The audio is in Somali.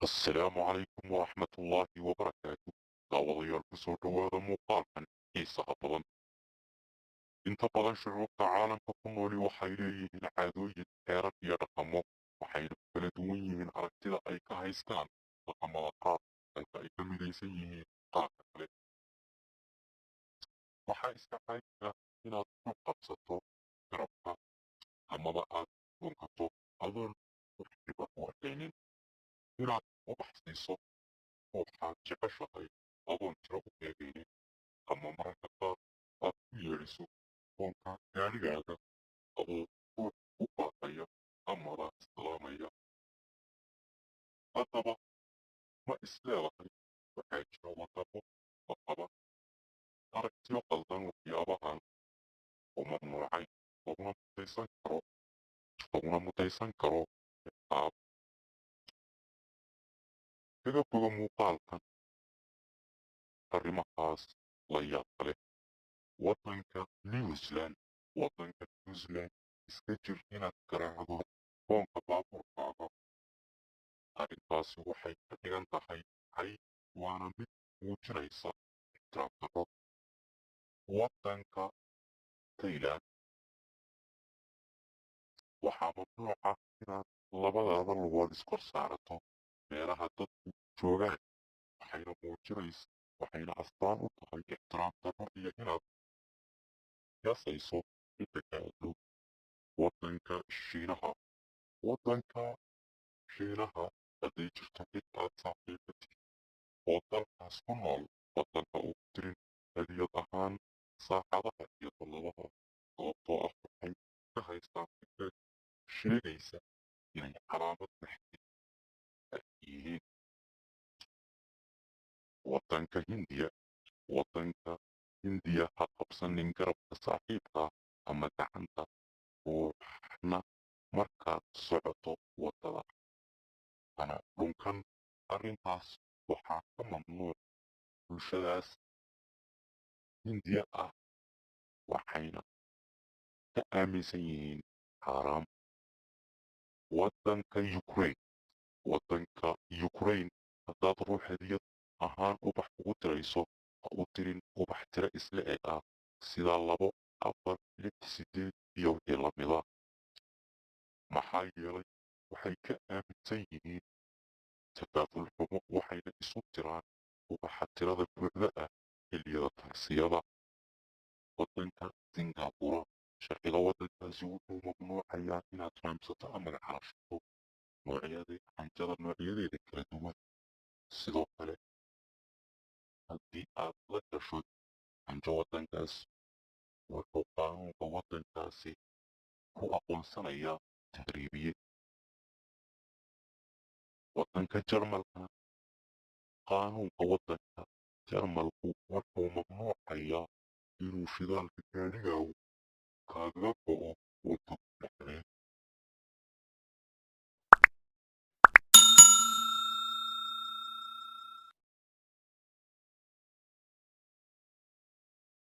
السلام عليكم ورحمة الله وبركاته. داوديال kusoo dhawaada muuqaalkan xiisaha badan. Inta badan shucuubta caalamka ku nooli waxay leeyihiin caadooyin, xeerar iyo dhaqamo, waxayna ku kala duwan yihiin aragtida ay ka haystaan dhaqamada qaar halka ay ka midaysan yihiin qaarka kale. Waxaa iska caadi ah inaad ku qabsato garabka amaba aad dhunkato adoon wax dhib ah u arkaynin, inaad u baxsiiso waxaad jeceshahay adoon tiro u eegaynin, ama mararka qaar aad ku yeedhiso foonka gaarigaaga adoo ruux u baaqaya amaba salaamaya. Haddaba ma isleedahay waxaa jira wadamo qaba aragtiyo qaldan waxyaabahan oo mamnuucay laguna mutaysan karo ciqaab? Kaga boga muuqaalkan arrimahaas la yaabka leh. Waddanka New Zealand iska jir inaad garaacdo foonka baabuurkaaga. Arrintaasi waxay ka dhigan tahay cay, waana mid muujinaysa ixtiraam darro. Waddanka Thailand waxaa mamnuuc ah inaad labadaada lugood iskor saarato meelaha dadku joogaan, waxayna astaan u tahay ixtiraam darro iyo inaad yasayso cidda kaa dhow. Waddanka Shiinaha hadday jirto cid aad saaxiibo tihiin oo dalkaas ku nool, waddanka ugu dirin hadiyad ahaan saacadaha iyo dalladaha, sababtoo ah waxay ka haystaan fikrad sheegaysa inay calaamad naxdin ah yihiin. Waddanka Hindiya ha qabsanin garabka saaxiibka ama gacanta ruuxna markaad socoto waddada, hana dhunkan. Arrintaas waxaa ka mamnuuc bulshadaas Hindiya ah, waxayna ka aaminsan yihiin xaaraam. Waddanka Ukraine haddaad ruux hadiyad ahaan ubax ugu dirayso, ha u dirin ubax tiro isla eg ah sida 2, 4, 6, 8 iyo wixii la mida, maxaa yeelay waxay ka aaminsan yihiin tafaa'ul xumo, waxayna isu diraan ubaxa tirada buuxda ah xilliyada tacsiyada. Waddanka Singapore sharciga waddankaasi wuxuu mamnuucayaa inaad raamsato ama gacalashado xanjada noocyadeeda kala duwan. Sidoo kale, haddii aad la gasho xanjo waddankaas, wuxuu qaanuunka waddankaasi ku aqoonsanayaa tahriibiye. Qaanuunka waddanka Jarmalku wuxuu mamnuucayaa inuu shidaalka gaarigaagu